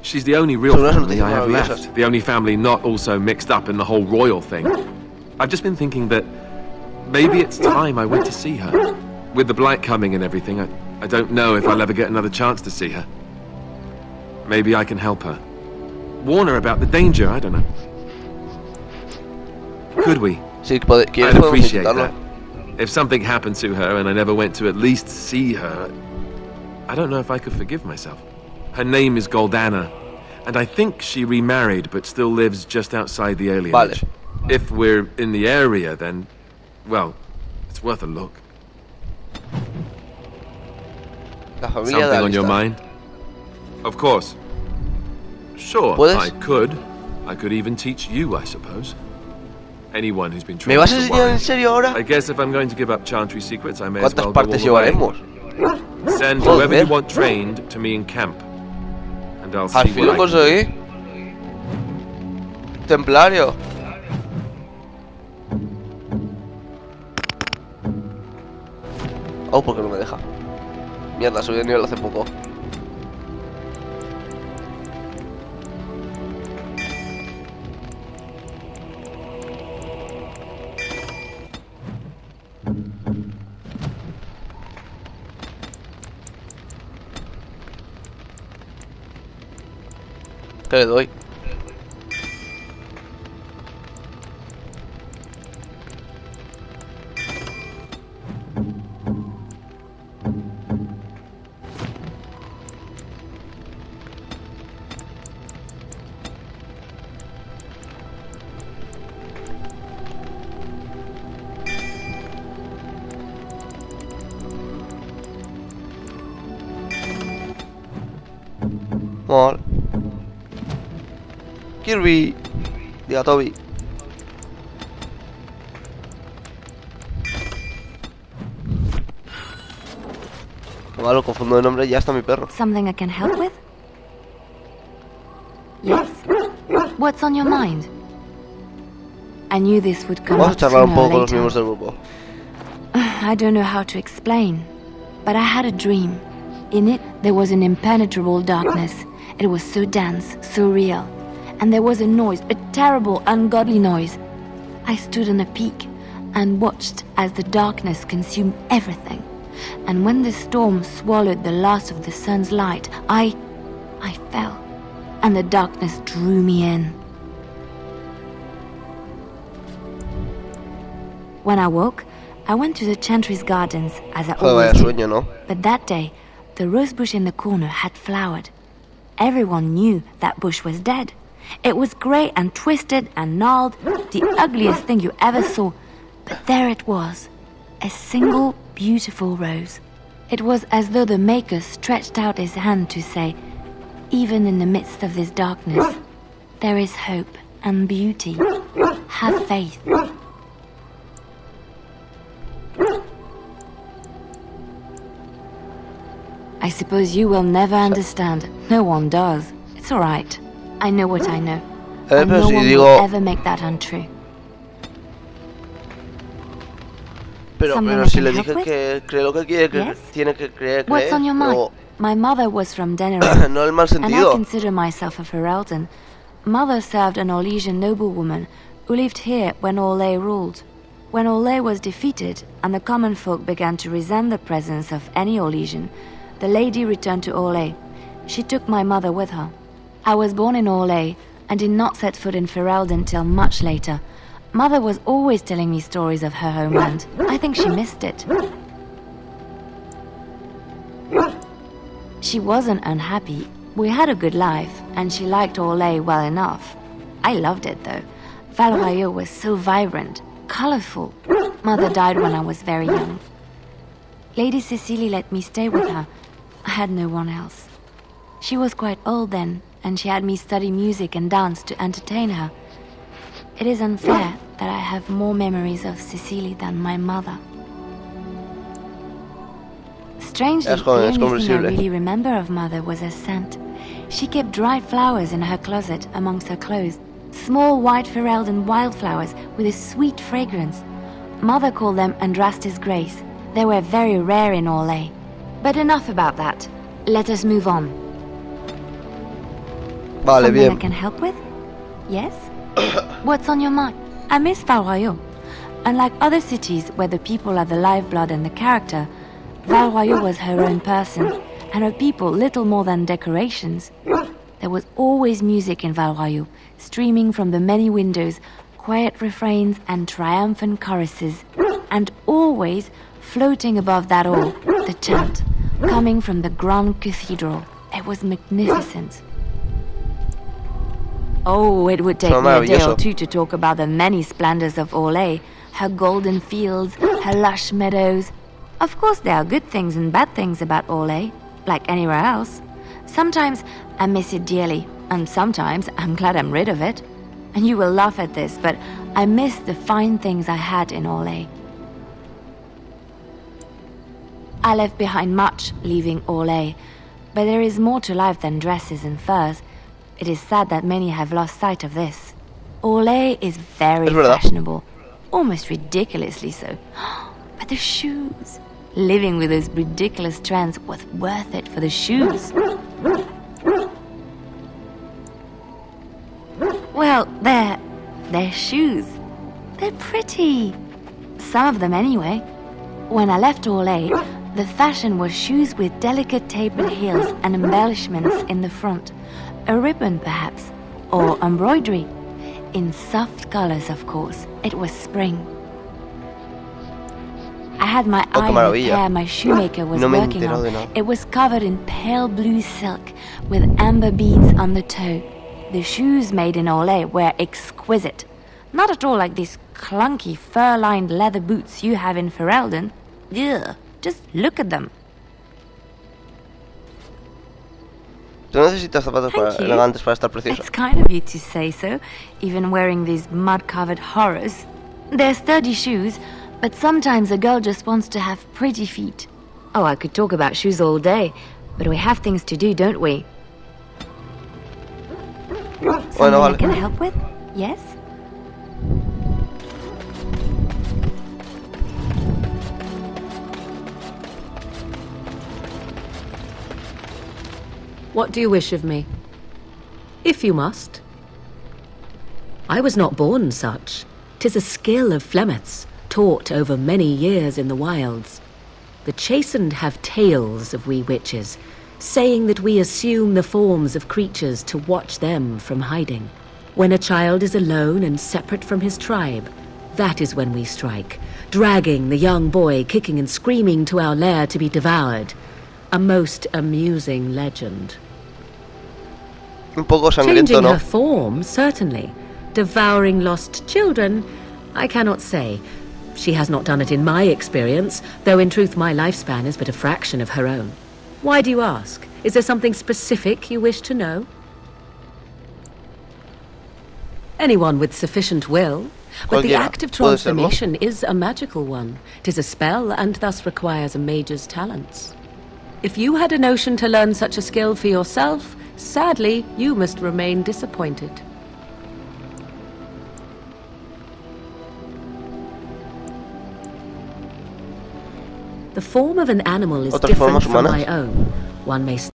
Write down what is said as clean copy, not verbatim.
She's the only real family I have left. The only family not also mixed up in the whole royal thing. I've just been thinking that maybe it's time I went to see her. With the blight coming and everything, I don't know if I'll ever get another chance to see her. Maybe I can help her. Warn her about the danger, I don't know. Could we? I'd appreciate that. If something happened to her and I never went to at least see her, I don't know if I could forgive myself. Her name is Goldana, and I think she remarried but still lives just outside the alienage. If we're in the area, then, well, it's worth a look. Something on your mind? Of course. Sure, I could. I could even teach you, I suppose. Anyone who's been trained to warrior. I guess if I'm going to give up Chantry secrets, I may as well go all the way. Send whoever you want trained to me in camp, and I'll see what I can do. Templario. Oh, porque no me deja. Mierda, subí de nivel hace poco. ¿Qué le doy? Vale. Kirby. Diga Toby. Vale, confundo de nombre, ya está mi perro. Something I can help with? Yes. What's on your mind? I knew this would come Vamos a up charlar un sooner poco or con los later. miembros del grupo. I don't know how to explain, but I had a dream. In it, there was an impenetrable darkness. It was so dense, so real. And there was a noise, a terrible, ungodly noise. I stood on a peak and watched as the darkness consumed everything. And when the storm swallowed the last of the sun's light, I fell, and the darkness drew me in. When I woke, I went to the Chantry's gardens, as I always Vaya did. sueño, ¿no? But that day, the rose bush in the corner had flowered. Everyone knew that bush was dead. It was grey and twisted and gnarled, the ugliest thing you ever saw. But there it was, a single beautiful rose. It was as though the Maker stretched out his hand to say, even in the midst of this darkness, there is hope and beauty. Have faith. I suppose you will never understand. No one does. It's all right. I know what I know. And pero no si one digo... will ever make that untrue. Pero Something I si can le help dije with? que cree lo que quiere, que Yes? tiene que creer, What's on your mind? o My mother was from Denmark, no en el mal and I sentido. consider myself a Ferelden. Mother served an Orlesian noblewoman who lived here when Orlais ruled. When Orlais was defeated and the common folk began to resent the presence of any Orlesian, the lady returned to Orlais. She took my mother with her. I was born in Orlais and did not set foot in Ferelden till much later. Mother was always telling me stories of her homeland. I think she missed it. She wasn't unhappy. We had a good life, and she liked Orlais well enough. I loved it, though. Valroyaux was so vibrant, colorful. Mother died when I was very young. Lady Cecily let me stay with her. I had no one else. She was quite old then, and she had me study music and dance to entertain her. It is unfair that I have more memories of Cecily than my mother. Strangely, the only thing I really remember of Mother was her scent. She kept dried flowers in her closet amongst her clothes. Small white Ferelden wildflowers with a sweet fragrance. Mother called them Andrastis Grace. They were very rare in Orlais. But enough about that. Let us move on. Vale, Something bien. I can help with? Yes? What's on your mind? I miss Val Royeaux. Unlike other cities where the people are the lifeblood and the character, Val Royeaux was her own person, and her people little more than decorations. There was always music in Val Royeaux, streaming from the many windows, quiet refrains and triumphant choruses, and always, floating above that all, the chant, coming from the Grand Cathedral. It was magnificent. Oh, it would take me a day or two to talk about the many splendors of Orlais, her golden fields, her lush meadows. Of course, there are good things and bad things about Orlais, like anywhere else. Sometimes I miss it dearly, and sometimes I'm glad I'm rid of it. And you will laugh at this, but I miss the fine things I had in Orlais. I left behind much, leaving Orlais, but there is more to life than dresses and furs. It is sad that many have lost sight of this. Orlais is very fashionable, almost ridiculously so. But the shoes, living with those ridiculous trends was worth it for the shoes. Well, they're shoes. They're pretty. Some of them anyway. When I left Orlais, the fashion was shoes with delicate tapered heels and embellishments in the front. A ribbon, perhaps, or embroidery. In soft colors, of course. It was spring. I had my eye on the pair my shoemaker was working on. It was covered in pale blue silk with amber beads on the toe. The shoes made in Orlais were exquisite. Not at all like these clunky fur-lined leather boots you have in Ferelden. Ugh, just look at them. ¿Tú necesitas zapatos elegantes para estar preciosa? It's kind of you to say so, even wearing these mud-covered horrors. They're sturdy shoes, but sometimes a girl just wants to have pretty feet. Oh, I could talk about shoes all day, but we have things to do, don't we? Something I can help with? Yes? What do you wish of me? If you must. I was not born such. 'Tis a skill of Flemeth's, taught over many years in the wilds. The chastened have tales of we witches, saying that we assume the forms of creatures to watch them from hiding. When a child is alone and separate from his tribe, that is when we strike, dragging the young boy kicking and screaming to our lair to be devoured. A most amusing legend. Un poco sangriento, Changing ¿no? her form, certainly. Devouring lost children, I cannot say. She has not done it in my experience, though in truth my lifespan is but a fraction of her own. Why do you ask? Is there something specific you wish to know? Anyone with sufficient will. But the act of transformation is a magical one. 'Tis a spell and thus requires a mage's talents. If you had a notion to learn such a skill for yourself, sadly, you must remain disappointed. The form of an animal is different from my own. One may